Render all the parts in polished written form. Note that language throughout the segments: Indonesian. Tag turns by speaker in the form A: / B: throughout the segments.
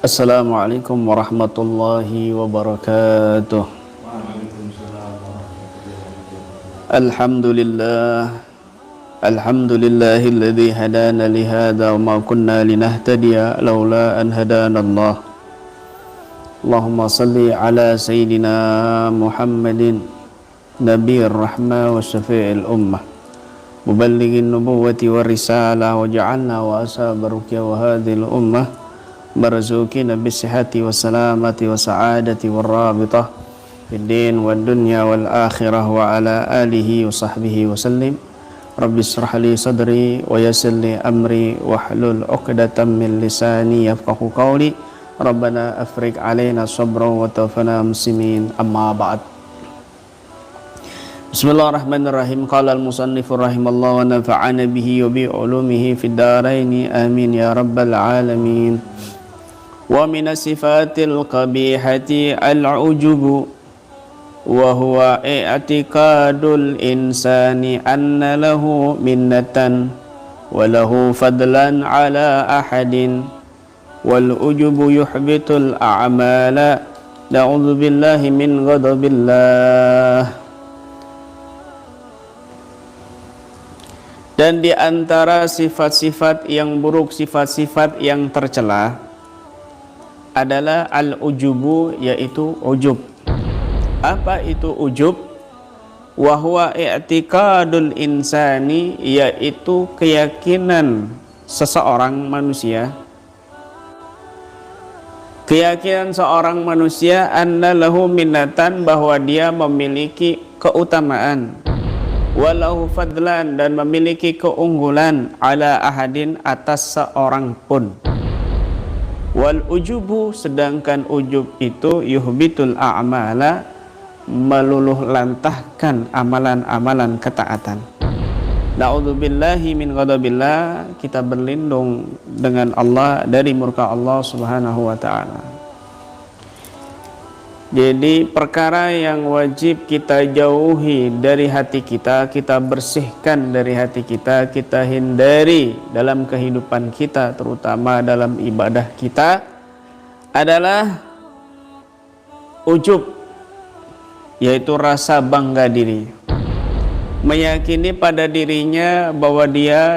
A: Assalamualaikum warahmatullahi wabarakatuh. Alhamdulillah, alhamdulillahilladzi hadana li hadza wa ma kunna linahtadiya laula an hadana Allah. Allahumma salli ala sayyidina Muhammadin nabiyir rahmah wa syafi'il ummah muballighin nubuwwati wa risalah wa ja'alna wa asabaruka wa hadhil ummah marzuqina bisihhati wa salamati wa sa'adati wa rabitah fid din wad dunya wal akhirah wa ala alihi wa sahbihi wa sallim. Rabbi israh li sadri wa yassir li amri wahlul 'uqdatam min lisani yafqahu qawli. Rabbana afriq alaina sabran wa tawaffana muslimin. Amma ba'd. Bismillahirrahmanirrahim. Qala al-musannifu rahimallahu wa nafa'ana bihi wa bi ulumihi fid dharain. Amin ya rabbal alamin. Wa min sifatil qabihati al-ujubu wa huwa i'tiqadul insani anna lahu minnatan wa lahu fadlan ala ahadin wal ujubu yuhbitul a'mala. Na'udzu billahi min ghadabillah. Dan di antara sifat-sifat yang buruk, sifat-sifat yang tercela adalah al-ujubu, yaitu ujub. Apa itu ujub? Wa huwa i'tiqadul insani, yaitu keyakinan seseorang manusia. Keyakinan seorang manusia anna lahu minnatan, bahwa dia memiliki keutamaan, walahu fadlan, dan memiliki keunggulan, ala ahadin, atas seorang pun. Wal ujubu, sedangkan ujub itu yuhbitul a'mala, meluluh lantahkan amalan-amalan ketaatan. Na'udzubillahi min ghadabillah, kita berlindung dengan Allah dari murka Allah subhanahu wa ta'ala. Jadi perkara yang wajib kita jauhi dari hati kita, kita bersihkan dari hati kita, kita hindari dalam kehidupan kita, terutama dalam ibadah kita, adalah ujub, yaitu rasa bangga diri. Meyakini pada dirinya bahwa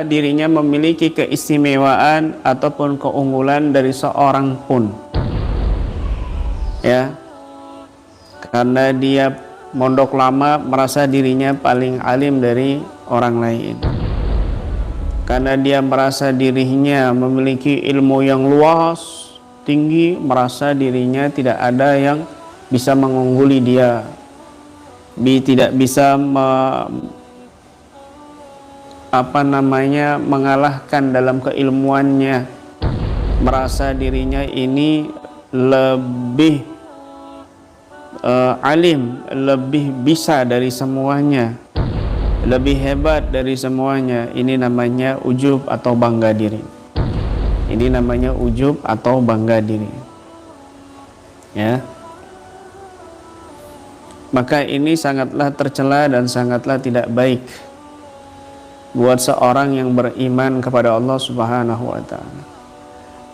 A: dirinya memiliki keistimewaan ataupun keunggulan dari seorang pun. Ya. Karena dia mondok lama, merasa dirinya paling alim dari orang lain. Karena dia merasa dirinya memiliki ilmu yang luas, tinggi, merasa dirinya tidak ada yang bisa mengungguli dia. Tidak bisa mengalahkan dalam keilmuannya. Merasa dirinya ini lebih alim, lebih bisa dari semuanya, lebih hebat dari semuanya. Ini namanya ujub atau bangga diri. Ini namanya ujub atau bangga diri. Ya. Maka ini sangatlah tercela dan sangatlah tidak baik buat seorang yang beriman kepada Allah Subhanahu wa ta'ala.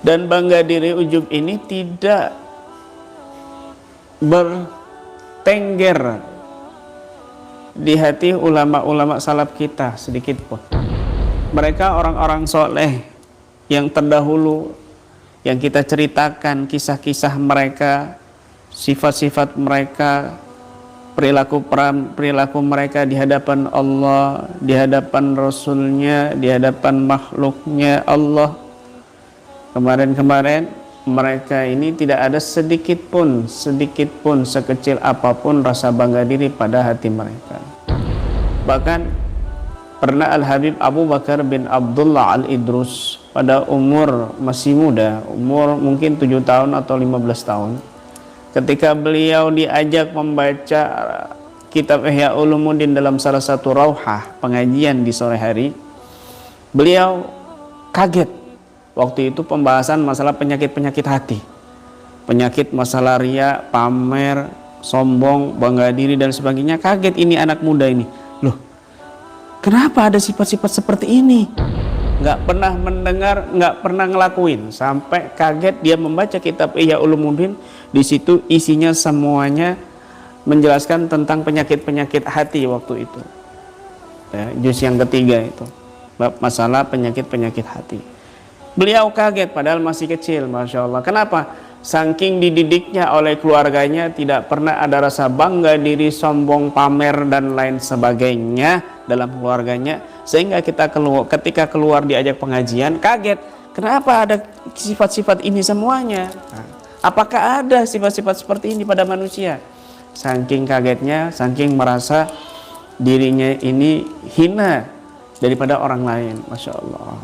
A: Dan bangga diri, ujub ini tidak bertengger di hati ulama-ulama salaf kita sedikit pun. Mereka orang-orang soleh yang terdahulu, yang kita ceritakan kisah-kisah mereka, sifat-sifat mereka, perilaku mereka di hadapan Allah, di hadapan Rasulnya, di hadapan makhluknya Allah. Kemarin-kemarin mereka ini tidak ada sedikit pun sekecil apapun rasa bangga diri pada hati mereka. Bahkan pernah Al-Habib Abu Bakar bin Abdullah Al-Idrus pada umur masih muda, umur mungkin 7 tahun atau 15 tahun, ketika beliau diajak membaca kitab Ihya Ulumuddin dalam salah satu rauhah pengajian di sore hari, beliau kaget. Waktu itu pembahasan masalah penyakit-penyakit hati, penyakit masalah riya, pamer, sombong, bangga diri dan sebagainya. Kaget ini anak muda ini, loh, kenapa ada sifat-sifat seperti ini? nggak pernah mendengar, nggak pernah ngelakuin, sampai kaget dia membaca kitab Ihya Ulumuddin. Di situ isinya semuanya menjelaskan tentang penyakit-penyakit hati waktu itu. Ya, juz yang ketiga itu bab masalah penyakit-penyakit hati. Beliau kaget padahal masih kecil, masya Allah. Kenapa? Saking dididiknya oleh keluarganya, tidak pernah ada rasa bangga diri, sombong, pamer dan lain sebagainya dalam keluarganya, sehingga ketika keluar diajak pengajian kaget. Kenapa ada sifat-sifat ini semuanya? Apakah ada sifat-sifat seperti ini pada manusia? Saking kagetnya, saking merasa dirinya ini hina daripada orang lain, masya Allah.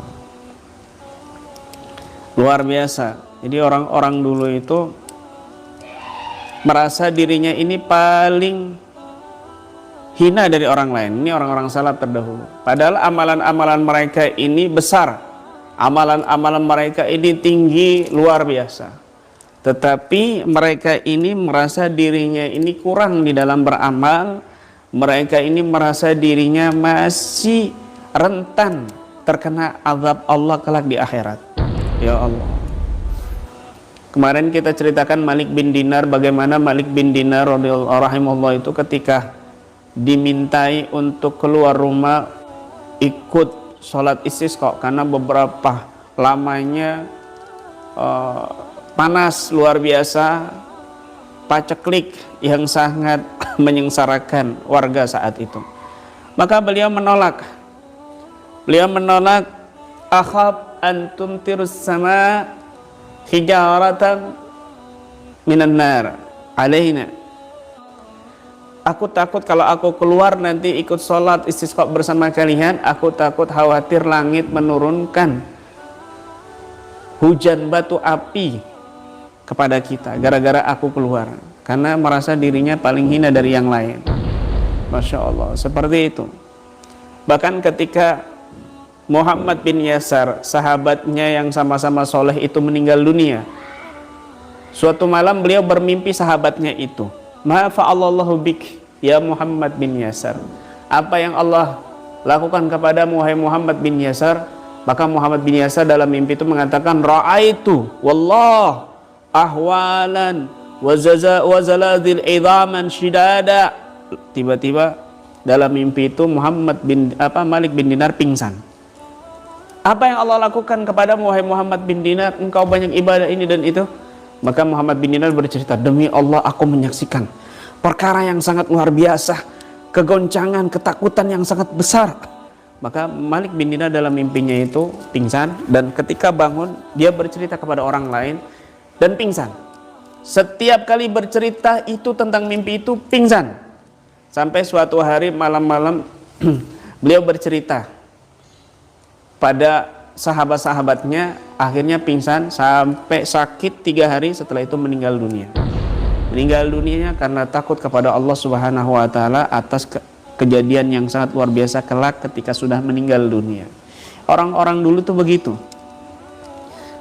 A: Luar biasa. Jadi orang-orang dulu itu merasa dirinya ini paling hina dari orang lain. Ini orang-orang salaf terdahulu. Padahal amalan-amalan mereka ini besar. Amalan-amalan mereka ini tinggi, luar biasa. Tetapi mereka ini merasa dirinya ini kurang di dalam beramal. Mereka ini merasa dirinya masih rentan terkena azab Allah kelak di akhirat. Ya Allah. Kemarin kita ceritakan Malik bin Dinar, bagaimana Malik bin Dinar rahimahullah itu ketika dimintai untuk keluar rumah ikut sholat istisqa karena beberapa lamanya panas luar biasa, paceklik yang sangat menyengsarakan warga saat itu. Maka beliau menolak. Beliau menolak, akhab an tumtirus sama hijaratan minan nar alaina. Aku takut kalau aku keluar nanti ikut sholat istisqa bersama kalian, aku takut khawatir langit menurunkan hujan batu api kepada kita gara-gara aku keluar, karena merasa dirinya paling hina dari yang lain. Masya Allah, seperti itu. Bahkan ketika Muhammad bin Yasar, sahabatnya yang sama-sama soleh itu meninggal dunia, suatu malam beliau bermimpi sahabatnya itu, ma fa'alallahu bik ya Muhammad bin Yasar, apa yang Allah lakukan kepadamu wahai Muhammad bin Yasar? Maka Muhammad bin Yasar dalam mimpi itu mengatakan, ra'aitu wallah ahwalan wa zalazil idhaman shidada. Tiba-tiba dalam mimpi itu Malik bin Dinar pingsan. Apa yang Allah lakukan kepadamu wahai Muhammad bin Dinar? Engkau banyak ibadah ini dan itu. Maka Muhammad bin Dinar bercerita, demi Allah aku menyaksikan perkara yang sangat luar biasa, kegoncangan, ketakutan yang sangat besar. Maka Malik bin Dinar dalam mimpinya itu pingsan, dan ketika bangun dia bercerita kepada orang lain dan pingsan. Setiap kali bercerita itu tentang mimpi itu pingsan. Sampai suatu hari malam-malam beliau bercerita pada sahabat-sahabatnya, akhirnya pingsan sampai sakit 3 hari, setelah itu meninggal dunia. Meninggal dunianya karena takut kepada Allah Subhanahu wa taala atas kejadian yang sangat luar biasa kelak ketika sudah meninggal dunia. Orang-orang dulu tuh begitu.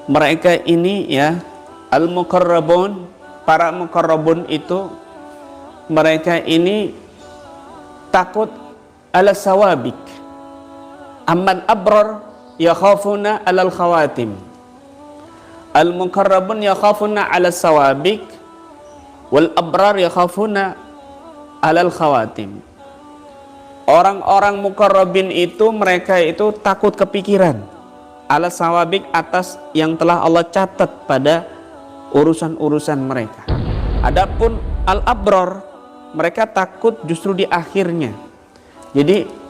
A: Mereka ini ya al-muqarrabun, para muqarrabun itu mereka ini takut ala sawabik. Amman abrar yakhafuna alal khawatim. Al-muqarrabun yakhafuna ala sawabik, wal abrar yakhafuna alal khawatim. Orang-orang muqarrabin itu mereka itu takut kepikiran ala sawabik, atas yang telah Allah catat pada urusan-urusan mereka. Adapun al-abrar, mereka takut justru di akhirnya. Jadi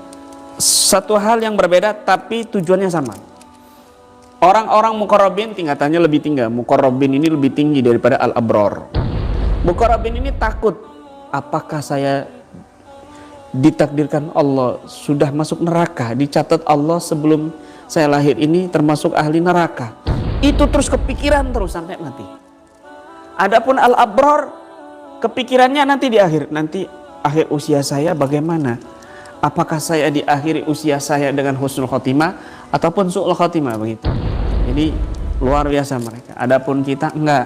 A: satu hal yang berbeda tapi tujuannya sama. Orang-orang muqarrabin tingkatannya lebih tinggi. Muqarrabin ini lebih tinggi daripada al-abrar. Muqarrabin ini takut, apakah saya ditakdirkan Allah sudah masuk neraka, dicatat Allah sebelum saya lahir ini termasuk ahli neraka. Itu terus kepikiran terus sampai mati. Adapun al-abrar, kepikirannya nanti di akhir usia saya bagaimana? Apakah saya di akhir usia saya dengan husnul khotimah ataupun su'ul khotimah, begitu. Jadi luar biasa mereka. Adapun kita enggak.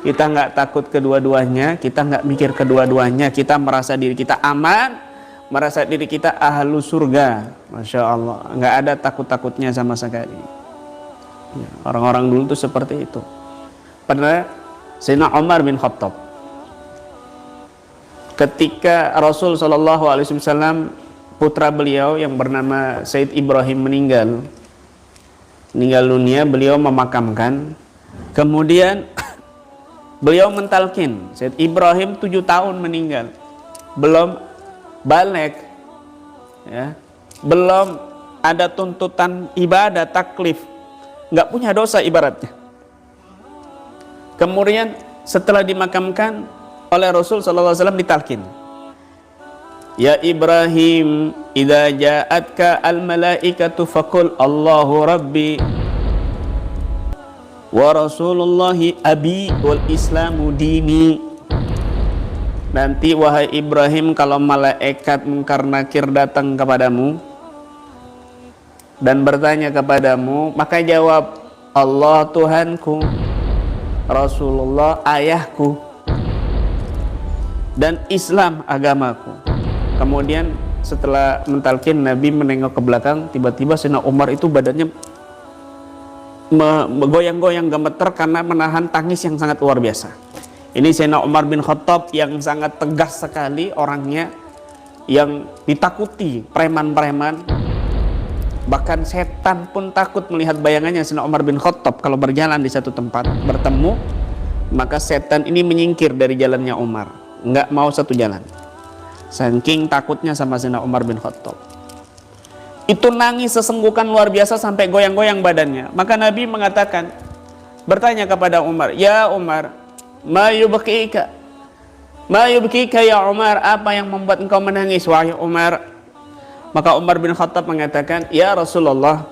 A: Kita enggak takut kedua-duanya, kita enggak mikir kedua-duanya, kita merasa diri kita aman, merasa diri kita ahlu surga, masya Allah, nggak ada takut-takutnya sama sekali. Ya, orang-orang dulu tuh seperti itu. Padahal Sayyidina Umar bin Khattab, ketika Rasul SAW putra beliau yang bernama Sayyid Ibrahim meninggal dunia, beliau memakamkan, kemudian beliau mentalkin. Sayyid Ibrahim 7 tahun meninggal, belum balik, ya, belum ada tuntutan ibadah taklif, nggak punya dosa ibaratnya. Kemudian setelah dimakamkan oleh Rasul SAW ditalkin, ya Ibrahim, idza ja'atka al-malaikatu faqul Allahu Rabbi wa Rasulullahi abi wal Islamu dini. Nanti wahai Ibrahim, kalau malaikat mungkar nakir datang kepadamu dan bertanya kepadamu, maka jawab, Allah Tuhanku, Rasulullah ayahku, dan Islam agamaku. Kemudian setelah mentalkin, Nabi menengok ke belakang, tiba-tiba Sayyidina Umar itu badannya goyang-goyang gemeter karena menahan tangis yang sangat luar biasa. Ini Sayyidina Umar bin Khattab yang sangat tegas sekali orangnya, yang ditakuti preman-preman, bahkan setan pun takut melihat bayangannya. Sayyidina Umar bin Khattab kalau berjalan di satu tempat bertemu, maka setan ini menyingkir dari jalannya Umar, nggak mau satu jalan, saking takutnya sama Sayyidina Umar bin Khattab. Itu nangis sesenggukan luar biasa sampai goyang-goyang badannya. Maka Nabi mengatakan, bertanya kepada Umar, ya Umar, ma yubkika ya Umar, apa yang membuat engkau menangis wahai Umar? Maka Umar bin Khattab mengatakan, ya Rasulullah,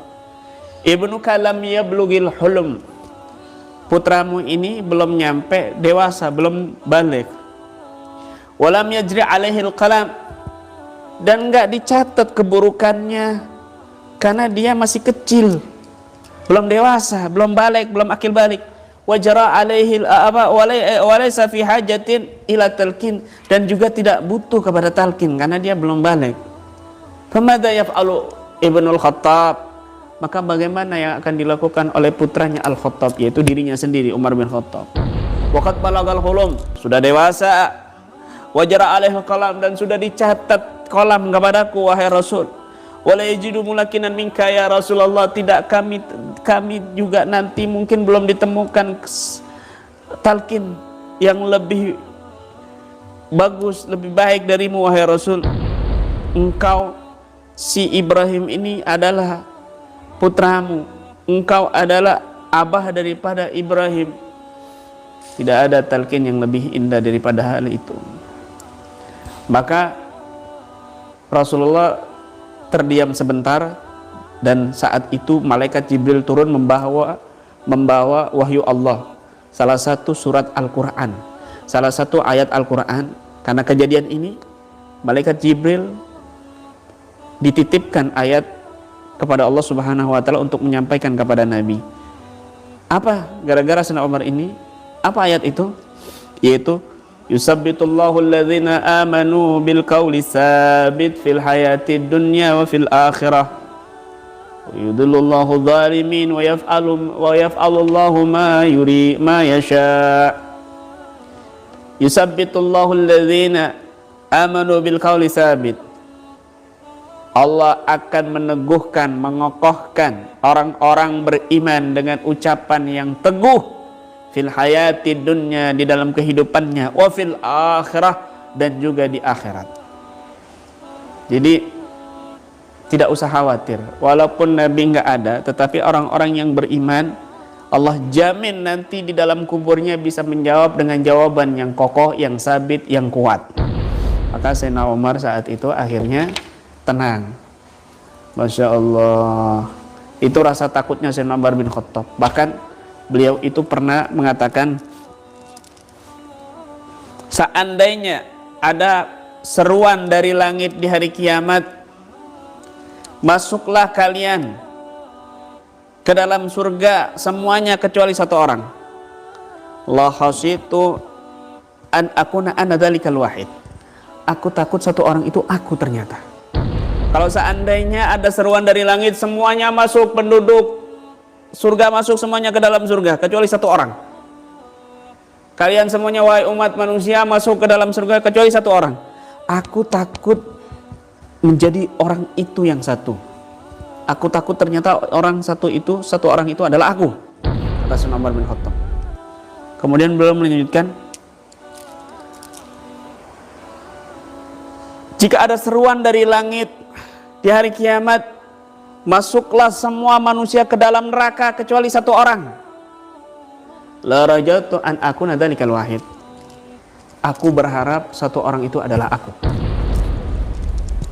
A: ibnuka lam yablughil hulum, putramu ini belum nyampe dewasa, belum balik, walam yajri alaihil qalam, dan enggak dicatat keburukannya karena dia masih kecil, belum dewasa, belum balik, belum akil balik. Wajara alaihil walaysa fi hajatin ila talqin, dan juga tidak butuh kepada talqin karena dia belum balik. Famadza yaf'alu Ibnul Khattab, maka bagaimana yang akan dilakukan oleh putranya Al-Khattab, yaitu dirinya sendiri Umar bin Khattab. Waqad balagal hulum, sudah dewasa, wajara alaihil qalam, dan sudah dicatat kolam kepadaku wahai Rasul. Wala yajidu mulakinan minka ya Rasulullah, tidak kami juga nanti mungkin belum ditemukan talqin yang lebih bagus, lebih baik darimu wahai Rasul. Engkau, si Ibrahim ini adalah putramu, engkau adalah abah daripada Ibrahim, tidak ada talqin yang lebih indah daripada hal itu. Maka Rasulullah terdiam sebentar, dan saat itu malaikat Jibril turun membawa wahyu Allah, salah satu surat Al-Quran, salah satu ayat Al-Quran. Karena kejadian ini, malaikat Jibril dititipkan ayat kepada Allah Subhanahu wa Ta'ala untuk menyampaikan kepada Nabi. Apa gara-gara Sayyidina Umar ini? Apa ayat itu? Yaitu yusabbitullahu alladhina amanu bil qawli sabit fil hayatid dunya wa fil akhirah wa yudhillullahu dhalimin wa yaf'alullahu ma yasha. Yusabbitullahu alladhina amanu bil qawli sabit, Allah akan meneguhkan, mengokohkan orang-orang beriman dengan ucapan yang teguh fil hayati dunya, di dalam kehidupannya, wa fil akhirah, dan juga di akhirat. Jadi tidak usah khawatir, walaupun Nabi nggak ada, tetapi orang-orang yang beriman, Allah jamin nanti di dalam kuburnya bisa menjawab dengan jawaban yang kokoh, yang sabit, yang kuat. Maka Sayyidina Umar saat itu akhirnya tenang. Masya Allah, itu rasa takutnya Sayyidina Umar bin Khattab. Bahkan beliau itu pernah mengatakan, seandainya ada seruan dari langit di hari kiamat, masuklah kalian ke dalam surga semuanya kecuali satu orang, la khasyitu an akuna ana dzalikal wahid, aku takut satu orang itu aku ternyata. Kalau seandainya ada seruan dari langit, semuanya masuk, penduduk surga masuk semuanya ke dalam surga, kecuali satu orang. Kalian semuanya wahai umat manusia masuk ke dalam surga kecuali satu orang. Aku takut menjadi orang itu yang satu. Aku takut ternyata satu orang itu adalah aku, kata Sayyidina Umar bin Khattab. Kemudian beliau melanjutkan, jika ada seruan dari langit di hari kiamat, masuklah semua manusia ke dalam neraka kecuali satu orang. La rajatu an akuna dzalikal wahid. Aku berharap satu orang itu adalah aku.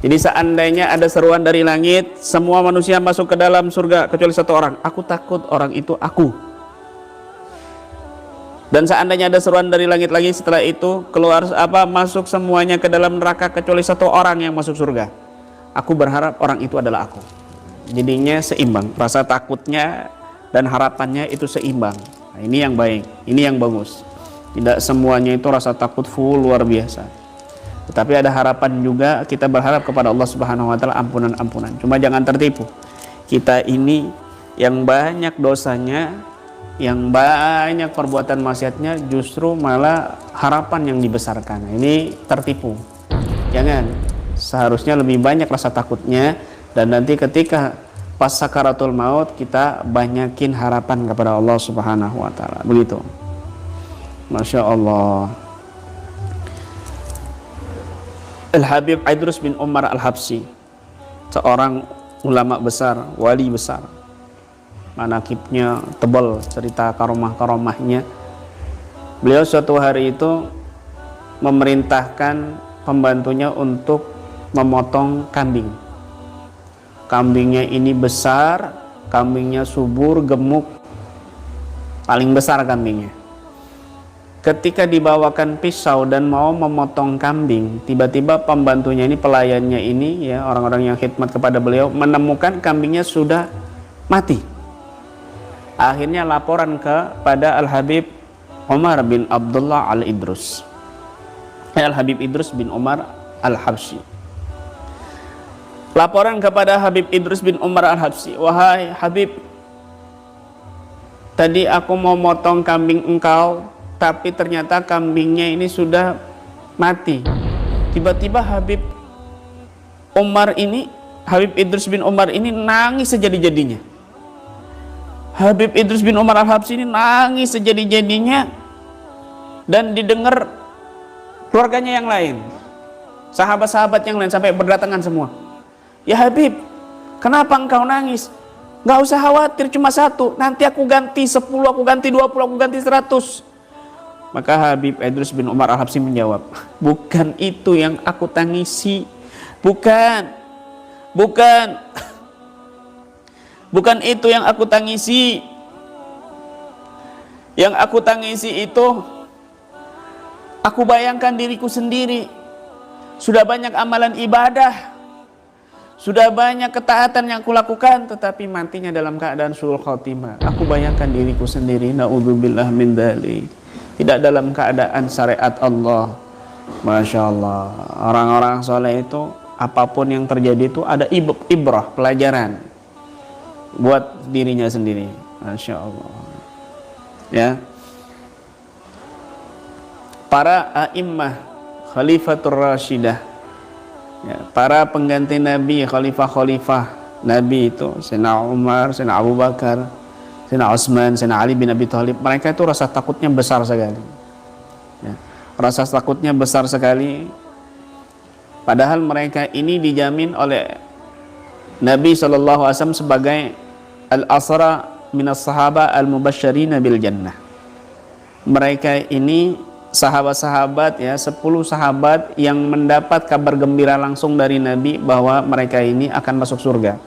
A: Jadi seandainya ada seruan dari langit, semua manusia masuk ke dalam surga kecuali satu orang, aku takut orang itu aku. Dan seandainya ada seruan dari langit lagi, setelah itu keluar masuk semuanya ke dalam neraka kecuali satu orang yang masuk surga, aku berharap orang itu adalah aku. Jadinya seimbang, rasa takutnya dan harapannya itu seimbang. Nah, ini yang baik, ini yang bagus. Tidak semuanya itu rasa takut full luar biasa, tetapi ada harapan juga. Kita berharap kepada Allah Subhanahu wa taala ampunan. Cuma jangan tertipu, kita ini yang banyak dosanya, yang banyak perbuatan maksiatnya, justru malah harapan yang dibesarkan. Nah, ini tertipu. Jangan, seharusnya lebih banyak rasa takutnya, dan nanti ketika pas sakaratul maut kita banyakin harapan kepada Allah Subhanahu wa taala. Begitu. Masya Allah. Al-Habib Idrus bin Umar Al-Habsyi, seorang ulama besar, wali besar, manakibnya tebal, cerita karomah-karomahnya. Beliau suatu hari itu memerintahkan pembantunya untuk memotong kambing. Kambingnya ini besar, kambingnya subur, gemuk, paling besar kambingnya. Ketika dibawakan pisau dan mau memotong kambing, tiba-tiba pembantunya ini, pelayannya ini, ya, orang-orang yang khidmat kepada beliau, menemukan kambingnya sudah mati. Akhirnya laporan kepada Al-Habib Umar bin Abdullah Al-Idrus, Al-Habib Idrus bin Umar Al-Habsyi. Laporan kepada Habib Idrus bin Umar Al-Habsyi, wahai Habib, tadi aku mau motong kambing engkau, tapi ternyata kambingnya ini sudah mati. Tiba-tiba Habib Idrus bin Umar ini nangis sejadi-jadinya. Habib Idrus bin Umar Al-Habsyi ini nangis sejadi-jadinya, dan didengar keluarganya yang lain, sahabat-sahabat yang lain, sampai berdatangan semua. Ya Habib, kenapa engkau nangis? Gak usah khawatir, cuma satu, nanti aku ganti 10, aku ganti 20, aku ganti 100. Maka Habib Idrus bin Umar Al-Habsyi menjawab, bukan itu yang aku tangisi, bukan itu yang aku tangisi. Yang aku tangisi itu, aku bayangkan diriku sendiri, sudah banyak amalan ibadah, sudah banyak ketaatan yang aku lakukan, tetapi matinya dalam keadaan suul khotimah. Aku bayangkan diriku sendiri, naudzubillah min dzalik, tidak dalam keadaan syariat Allah. Masya Allah, orang-orang soleh itu apapun yang terjadi itu ada ibrah, pelajaran buat dirinya sendiri. Masya Allah, ya. Para a'immah khalifatur rasyidah, ya, para pengganti Nabi, khalifah-khalifah Nabi itu, Sayyidina Umar, Sayyidina Abu Bakar, Sayyidina Utsman, Sayyidina Ali bin Abi Thalib, mereka itu rasa takutnya besar sekali, ya, rasa takutnya besar sekali. Padahal mereka ini dijamin oleh Nabi SAW sebagai al-asra minas sahaba al-mubasysyirina bil jannah. Mereka ini sahabat-sahabat, ya, 10 sahabat yang mendapat kabar gembira langsung dari Nabi bahwa mereka ini akan masuk surga.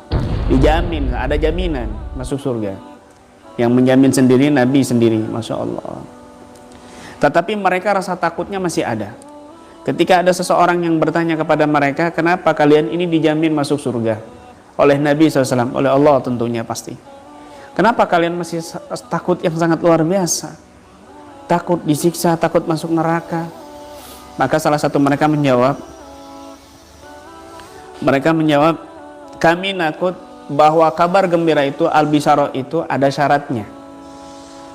A: Dijamin, ada jaminan masuk surga. Yang menjamin sendiri Nabi sendiri, Masya Allah. Tetapi mereka rasa takutnya masih ada. Ketika ada seseorang yang bertanya kepada mereka, kenapa kalian ini dijamin masuk surga oleh Nabi SAW, oleh Allah tentunya pasti, kenapa kalian masih takut yang sangat luar biasa, takut disiksa, takut masuk neraka? Maka salah satu mereka menjawab, Mereka menjawab, kami nakut bahwa kabar gembira itu, al-bisyarah itu ada syaratnya,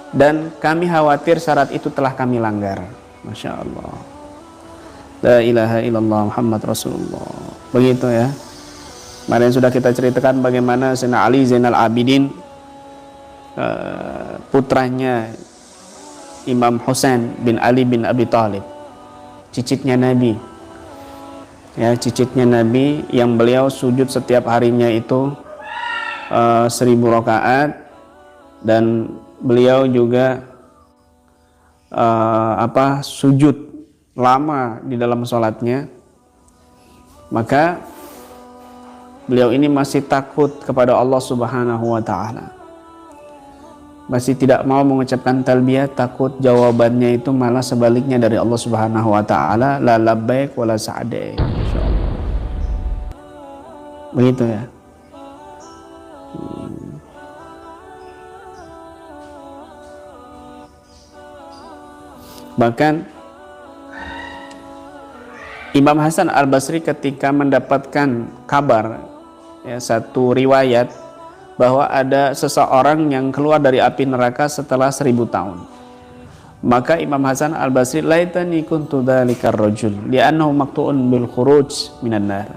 A: dan kami khawatir syarat itu telah kami langgar. Masya Allah, la ilaha illallah Muhammad Rasulullah. Begitu ya. Kemarin sudah kita ceritakan bagaimana Sayyidina Ali Zainal Abidin, putranya Imam Husain bin Ali bin Abi Thalib, cicitnya Nabi ya, cicitnya Nabi, yang beliau sujud setiap harinya itu 1000 rakaat, dan beliau juga sujud lama di dalam sholatnya. Maka beliau ini masih takut kepada Allah Subhanahu wa ta'ala, masih tidak mau mengucapkan talbiyah, takut jawabannya itu malah sebaliknya dari Allah Subhanahu wa ta'ala, la labbaik wa la sa'daik. Insyaallah. Begitu ya. Bahkan Imam Hasan Al-Basri ketika mendapatkan kabar ya, satu riwayat bahwa ada seseorang yang keluar dari api neraka setelah 1000 tahun, maka Imam Hasan Al-Basri, laitani kuntu dzalikar rajul li'annahu maqtu'un bil khuruj minan nar.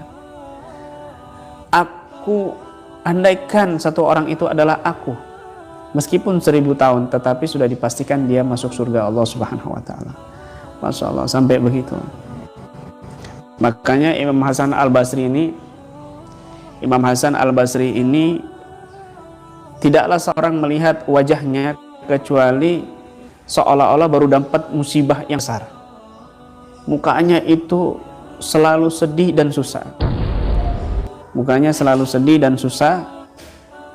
A: Aku andaikan satu orang itu adalah aku, meskipun 1000 tahun, tetapi sudah dipastikan dia masuk surga Allah Subhanahu wa ta'ala. Masya Allah, sampai begitu. Makanya Imam Hasan Al-Basri ini tidaklah seorang melihat wajahnya kecuali seolah-olah baru dapat musibah yang besar. Mukanya itu selalu sedih dan susah. Mukanya selalu sedih dan susah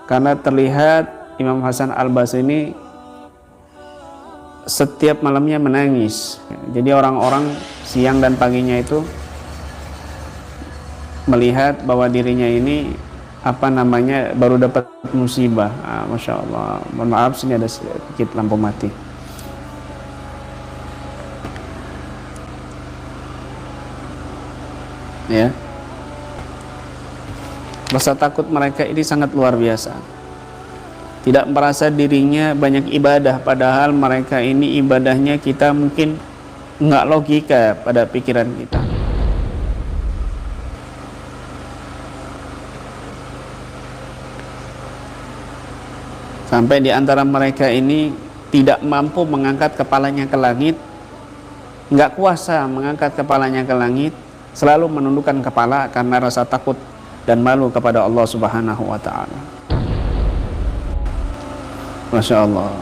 A: karena terlihat Imam Hasan Al-Basri ini setiap malamnya menangis. Jadi orang-orang siang dan paginya itu melihat bahwa dirinya ini baru dapat musibah. Masya Allah. Mohon maaf, sini ada sedikit lampu mati. Ya. Rasa takut mereka ini sangat luar biasa. Tidak merasa dirinya banyak ibadah, padahal mereka ini ibadahnya kita mungkin nggak logika pada pikiran kita. Sampai di antara mereka ini tidak mampu mengangkat kepalanya ke langit, nggak kuasa mengangkat kepalanya ke langit, selalu menundukkan kepala karena rasa takut dan malu kepada Allah Subhanahu wa ta'ala. Masya Allah.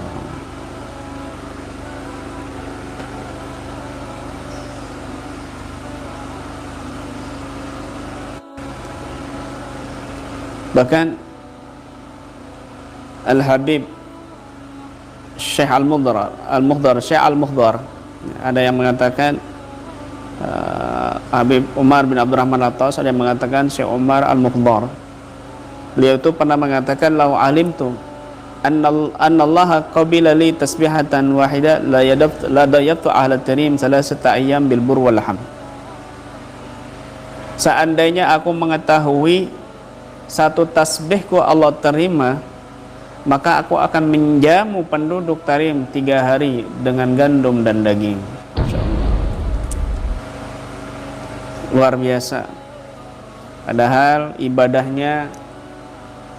A: Bahkan Al-Habib Syekh Al-Mukhdar ada yang mengatakan Habib Umar bin Abdurrahman Al-Tas, ada yang mengatakan Syekh Umar Al-Mukhdar. Beliau itu pernah mengatakan, lau alimtu annallaha qabila li tasbihatan wahida la dayabtu ahla tarim salasata ayyam bil bur wal ham. Seandainya aku mengetahui satu tasbihku Allah terima, maka aku akan menjamu penduduk Tarim 3 hari dengan gandum dan daging. Masya Allah. Luar biasa. Padahal ibadahnya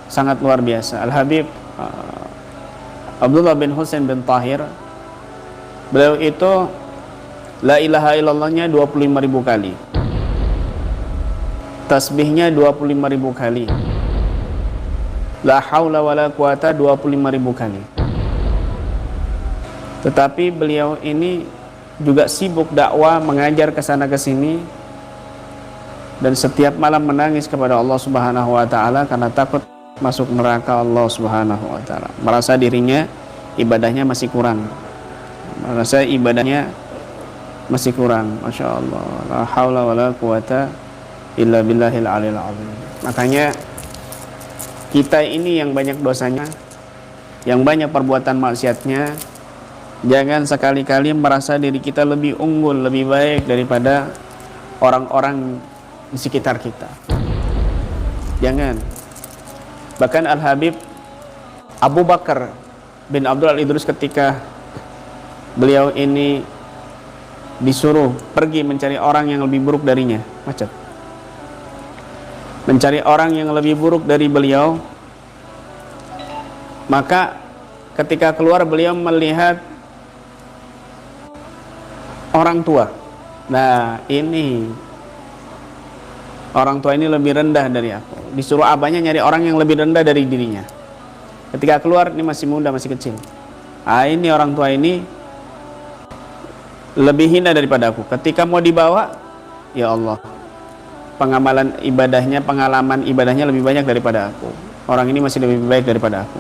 A: sangat luar biasa. Al-Habib Abdullah bin Husain bin Tahir, beliau itu la ilaha illallahnya 25.000 kali, tasbihnya 25.000 kali, la haula wala quwata 25.000 kali. Tetapi beliau ini juga sibuk dakwah, mengajar ke sana ke sini, dan setiap malam menangis kepada Allah Subhanahu wa ta'ala karena takut masuk neraka Allah Subhanahu wa ta'ala. Merasa dirinya ibadahnya masih kurang. Merasa ibadahnya masih kurang. Masya Allah. La haula wa la quwata illa billahil alil azim. Makanya kita ini yang banyak dosanya, yang banyak perbuatan maksiatnya, jangan sekali-kali merasa diri kita lebih unggul, lebih baik daripada orang-orang di sekitar kita. Jangan. Bahkan Al-Habib Abu Bakar bin Abdul Al-Idrus ketika beliau ini disuruh pergi mencari orang yang lebih buruk darinya, macet, mencari orang yang lebih buruk dari beliau, maka ketika keluar beliau melihat orang tua. Nah, ini orang tua ini lebih rendah dari aku. Disuruh abahnya nyari orang yang lebih rendah dari dirinya. Ketika keluar, ini masih muda, masih kecil. Ah, ini orang tua ini lebih hina daripada aku. Ketika mau dibawa, ya Allah, pengamalan ibadahnya, pengalaman ibadahnya lebih banyak daripada aku. Orang ini masih lebih baik daripada aku.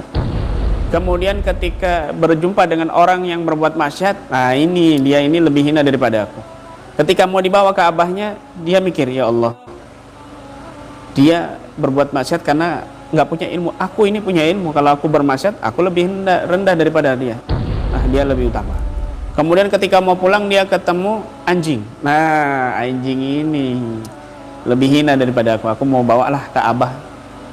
A: Kemudian ketika berjumpa dengan orang yang berbuat maksiat, nah ini dia ini lebih hina daripada aku. Ketika mau dibawa ke abahnya, dia mikir, ya Allah, dia berbuat maksiat karena nggak punya ilmu. Aku ini punya ilmu. Kalau aku bermaksiat, aku lebih rendah daripada dia. Nah, dia lebih utama. Kemudian ketika mau pulang, dia ketemu anjing. Nah, anjing ini lebih hina daripada aku. Aku mau bawalah ke abah.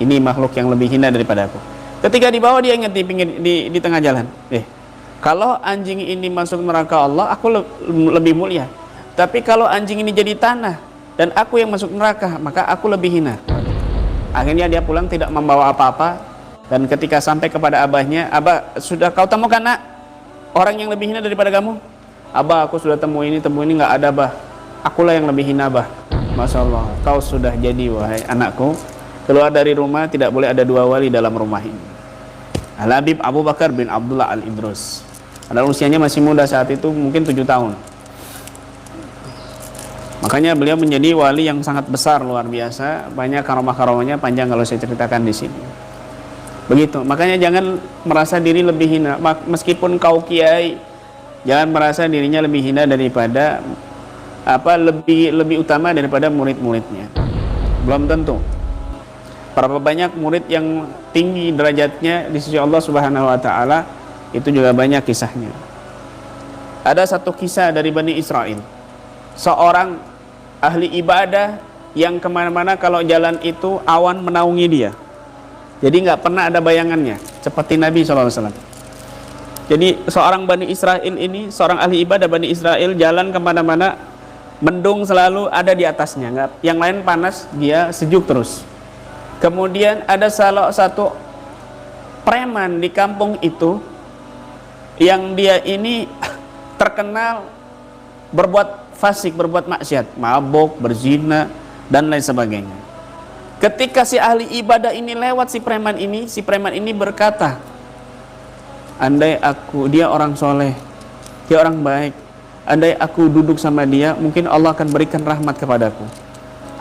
A: Ini makhluk yang lebih hina daripada aku. Ketika dibawa, dia ingat di tengah jalan. Kalau anjing ini masuk neraka Allah, aku lebih mulia. Tapi kalau anjing ini jadi tanah dan aku yang masuk neraka, maka aku lebih hina. Akhirnya dia pulang tidak membawa apa-apa. Dan ketika sampai kepada abahnya, abah, sudah kau temukan nak orang yang lebih hina daripada kamu? Abah, aku sudah temu ini nggak ada, bah. Akulah yang lebih hina, bah. Masya Allah, kau sudah jadi, wahai anakku. Keluar dari rumah tidak boleh ada dua wali dalam rumah ini. Al-Habib Abu Bakar bin Abdullah Al-Idrus. Padahal usianya masih muda saat itu, mungkin 7 tahun. Makanya beliau menjadi wali yang sangat besar, luar biasa. Banyak karomah-karomahnya, panjang kalau saya ceritakan di sini. Begitu. Makanya jangan merasa diri lebih hina. Meskipun kau kiai, jangan merasa dirinya lebih hina daripada lebih utama daripada murid-muridnya. Belum tentu. Berapa banyak murid yang tinggi derajatnya di sisi Allah Subhanahu wa taala, itu juga banyak kisahnya. Ada satu kisah dari Bani Israel. Seorang ahli ibadah yang kemana-mana kalau jalan itu awan menaungi dia. Jadi nggak pernah ada bayangannya, seperti Nabi SAW. Jadi seorang Bani Israel ini, seorang ahli ibadah Bani Israel, jalan kemana-mana, mendung selalu ada di atasnya. Yang lain panas, dia sejuk terus. Kemudian ada salah satu preman di kampung itu, yang dia ini terkenal berbuat fasik, berbuat maksiat, mabuk, berzina, dan lain sebagainya. Ketika si ahli ibadah ini lewat si preman ini berkata, andai dia orang soleh, dia orang baik, andai aku duduk sama dia, mungkin Allah akan berikan rahmat kepadaku.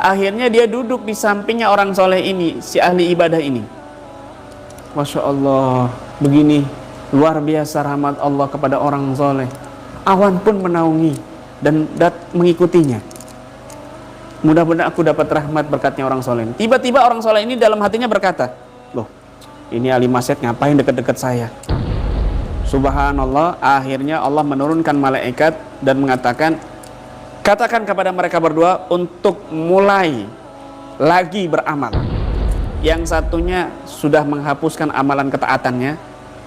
A: Akhirnya dia duduk di sampingnya orang soleh ini, si ahli ibadah ini. Masya Allah, begini luar biasa rahmat Allah kepada orang soleh. Awan pun menaungi dan mengikutinya. Mudah-mudahan aku dapat rahmat berkatnya orang soleh. Tiba-tiba orang soleh ini dalam hatinya berkata, loh, ini ahli maksiat ngapain dekat-dekat saya? Subhanallah, akhirnya Allah menurunkan malaikat dan mengatakan, katakan kepada mereka berdua untuk mulai lagi beramal. Yang satunya sudah menghapuskan amalan ketaatannya,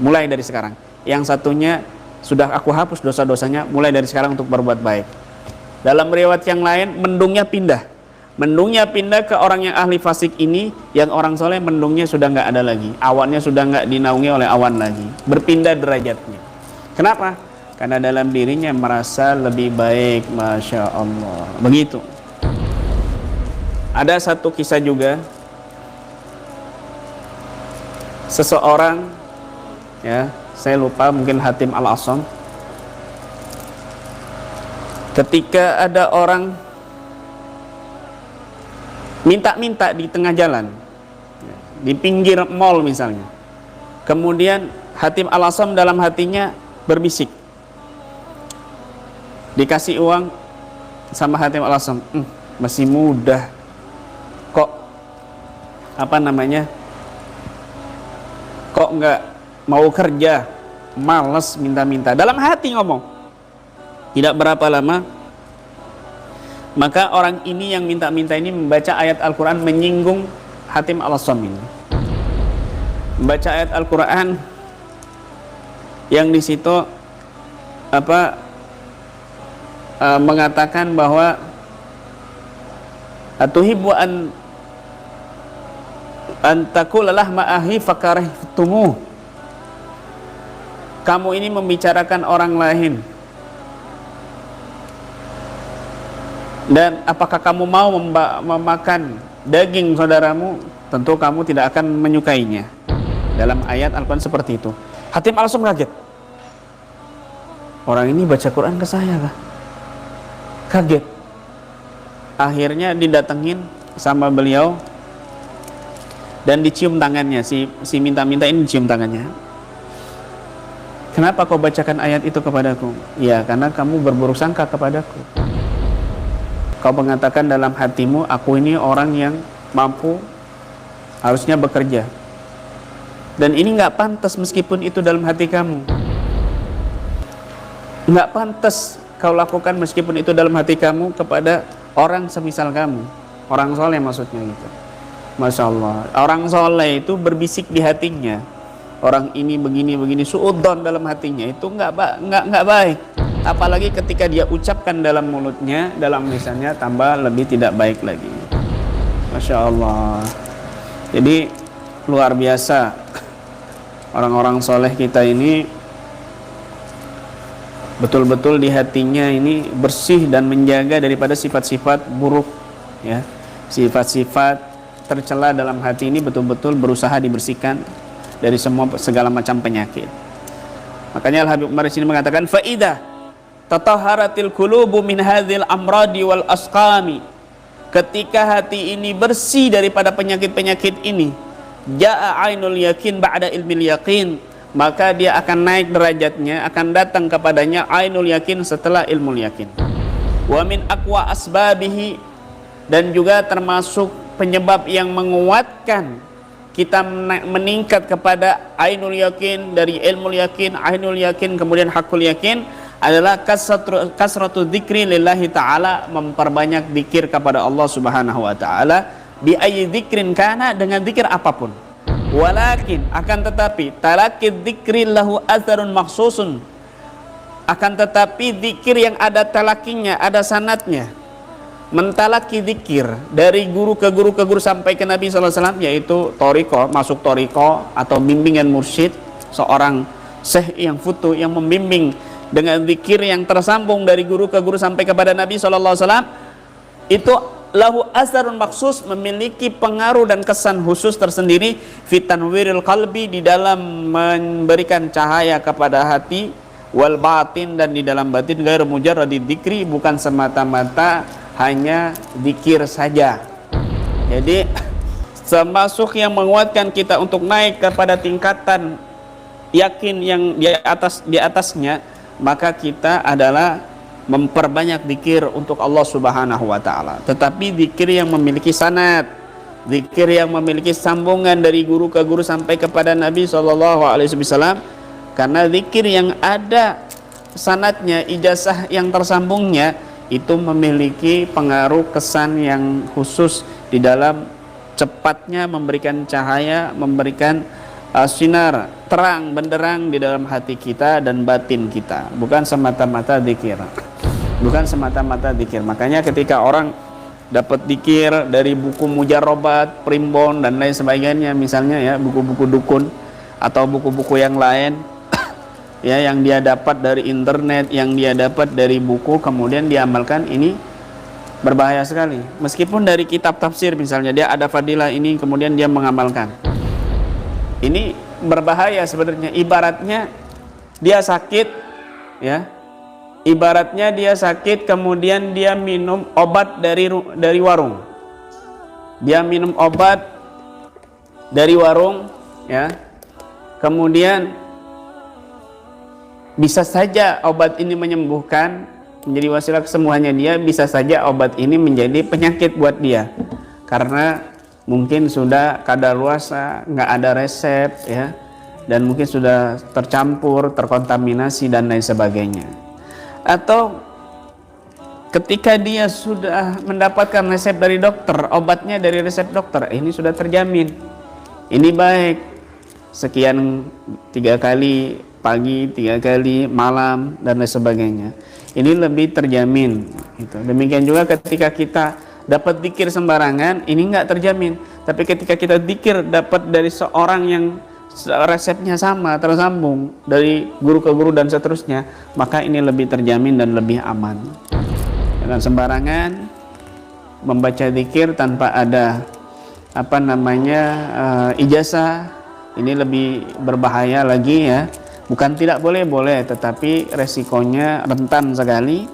A: mulai dari sekarang. Yang satunya sudah aku hapus dosa-dosanya, mulai dari sekarang untuk berbuat baik. Dalam riwayat yang lain, mendungnya pindah ke orang yang ahli fasik ini. Yang orang soleh mendungnya sudah nggak ada lagi, awannya sudah nggak dinaungi oleh awan lagi, berpindah derajatnya. Kenapa? Karena dalam dirinya merasa lebih baik. Masya Allah. Begitu. Ada satu kisah juga, seseorang, ya saya lupa, mungkin Hatim Al-Asam. Ketika ada orang minta-minta di tengah jalan, di pinggir mall misalnya, kemudian Hatim Al-Asam dalam hatinya berbisik, dikasih uang sama Hatim Al-Asam, masih muda kok kok nggak mau kerja, males minta-minta. Dalam hati ngomong. Tidak berapa lama, maka orang ini yang minta-minta ini membaca ayat Al-Quran menyinggung Hatim Al-Assam ini membaca ayat Al-Quran yang di situ mengatakan bahwa atuhibbu an taqula lahma ahi fakarihtumu. Kamu ini membicarakan orang lain, dan apakah kamu mau memakan daging saudaramu? Tentu kamu tidak akan menyukainya. Dalam ayat Al-Quran seperti itu. Hatim Al-Assam kaget. Orang ini baca Quran ke saya kah? Kaget. Akhirnya didatengin sama beliau dan dicium tangannya. Si minta-minta ini dicium tangannya. Kenapa kau bacakan ayat itu kepadaku? Ya, karena kamu berburuk sangka kepadaku. Kau mengatakan dalam hatimu, aku ini orang yang mampu, harusnya bekerja. Dan ini nggak pantas meskipun itu dalam hati kamu. Nggak pantas kau lakukan meskipun itu dalam hati kamu kepada orang semisal kamu. Orang soleh maksudnya gitu. Masya Allah. Orang soleh itu berbisik di hatinya. Orang ini begini suudzon dalam hatinya, itu nggak baik. Apalagi ketika dia ucapkan dalam mulutnya, dalam lisannya, tambah lebih tidak baik lagi. Masya Allah. Jadi luar biasa orang-orang soleh kita ini, betul-betul di hatinya ini bersih dan menjaga daripada sifat-sifat buruk, ya. Sifat-sifat tercela dalam hati ini betul-betul berusaha dibersihkan dari segala macam penyakit. Makanya Al-Habib Umar sini mengatakan, faidah tatahharatil qulubu min hadzal amradi wal asqami. Ketika hati ini bersih daripada penyakit-penyakit ini, jaa ainul yakin ba'da ilmil yakin, maka dia akan naik derajatnya, akan datang kepadanya ainul yakin setelah ilmu yakin. Wa min aqwa asbabihi, dan juga termasuk penyebab yang menguatkan kita meningkat kepada ainul yakin, dari ilmu yakin, ainul yakin, kemudian hakul yakin, adalah kasratu dzikri lillahi ta'ala, memperbanyak zikir kepada Allah subhanahu wa ta'ala, bi ayyi dzikrin kana, dengan zikir apapun. Walakin, akan tetapi, talaqi dzikri lahu atharun makhsusun, akan tetapi zikir yang ada talakinya, ada sanatnya. Mentalaki zikir dari guru ke guru sampai ke Nabi SAW, yaitu toriko, masuk toriko atau bimbingan mursyid, seorang syekh yang futu yang membimbing dengan zikir yang tersambung dari guru ke guru sampai kepada Nabi SAW, itu lahu asarun maksus, memiliki pengaruh dan kesan khusus tersendiri fitanwiril qalbi, di dalam memberikan cahaya kepada hati, wal batin, dan di dalam batin, ghairu mujarradi dzikri, bukan semata-mata hanya zikir saja. Jadi termasuk yang menguatkan kita untuk naik kepada tingkatan yakin yang di atasnya, maka kita adalah memperbanyak zikir untuk Allah Subhanahu wa taala. Tetapi zikir yang memiliki sanad, zikir yang memiliki sambungan dari guru ke guru sampai kepada Nabi SAW, karena zikir yang ada sanadnya, ijazah yang tersambungnya, itu memiliki pengaruh kesan yang khusus di dalam cepatnya memberikan cahaya, memberikan sinar terang benderang di dalam hati kita dan batin kita, bukan semata-mata zikir. Bukan semata-mata zikir. Makanya ketika orang dapat zikir dari buku mujarrobat, primbon, dan lain sebagainya, misalnya ya, buku-buku dukun atau buku-buku yang lain, ya, yang dia dapat dari internet, yang dia dapat dari buku, kemudian diamalkan, ini berbahaya sekali. Meskipun dari kitab tafsir misalnya, dia ada fadilah ini, kemudian dia mengamalkan, ini berbahaya sebenarnya. Ibaratnya dia sakit, ya, ibaratnya dia sakit, kemudian dia minum obat dari warung, dia minum obat dari warung, ya, kemudian bisa saja obat ini menyembuhkan, menjadi wasilah kesembuhannya dia, bisa saja obat ini menjadi penyakit buat dia, karena mungkin sudah kadaluarsa, nggak ada resep, ya, dan mungkin sudah tercampur, terkontaminasi, dan lain sebagainya. Atau ketika dia sudah mendapatkan resep dari dokter, obatnya dari resep dokter, ini sudah terjamin, ini baik, sekian 3 kali pagi, 3 kali malam, dan lain sebagainya, ini lebih terjamin gitu. Demikian juga ketika kita dapat zikir sembarangan, ini enggak terjamin. Tapi ketika kita zikir dapat dari seorang yang resepnya sama, tersambung dari guru ke guru dan seterusnya, maka ini lebih terjamin dan lebih aman. Jangan sembarangan membaca zikir tanpa ada ijazah, ini lebih berbahaya lagi ya. Bukan tidak boleh, tetapi resikonya rentan sekali.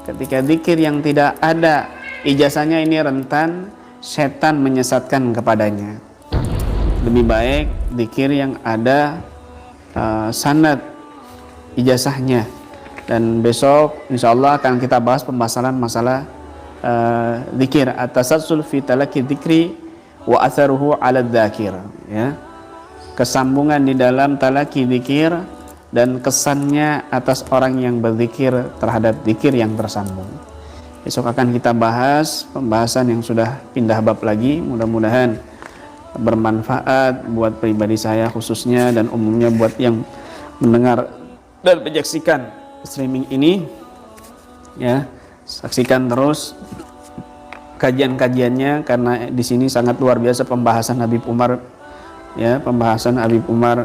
A: Ketika zikir yang tidak ada ijazahnya, ini rentan setan menyesatkan kepadanya. Lebih baik zikir yang ada sanad ijazahnya. Dan besok insyaallah akan kita bahas pembahasan masalah zikir, at-tasassul fi talaqi dzikri wa atharuhu 'ala dzakir, ya. Kesambungan di dalam talaqi zikir dan kesannya atas orang yang berzikir terhadap zikir yang tersambung. Besok akan kita bahas pembahasan yang sudah pindah bab lagi. Mudah-mudahan bermanfaat buat pribadi saya khususnya, dan umumnya buat yang mendengar dan menyaksikan streaming ini, ya. Saksikan terus kajian-kajiannya, karena di sini sangat luar biasa pembahasan Habib Umar, ya, pembahasan Habib Umar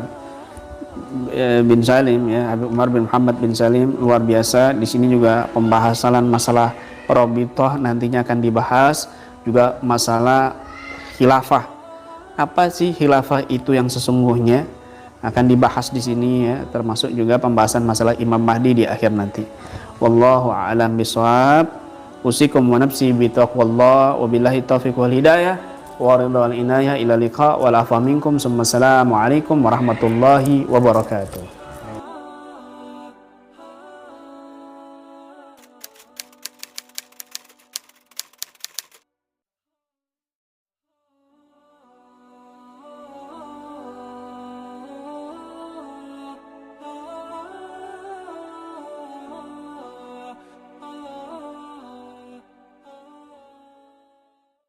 A: bin Salim, ya, Habib Umar bin Muhammad bin Salim, luar biasa. Di sini juga pembahasan masalah Rabithah nantinya akan dibahas, juga masalah khilafah. Apa sih khilafah itu yang sesungguhnya, akan dibahas di sini, ya, termasuk juga pembahasan masalah Imam Mahdi di akhir nanti. Wallahu a'lam bishawab. Usikum wa nafsi bi taqwallah, wa billahi taufiq wal hidayah wa ridha wal inayah ila liqa wal afa minkum. Assalamu alaikum warahmatullahi wabarakatuh.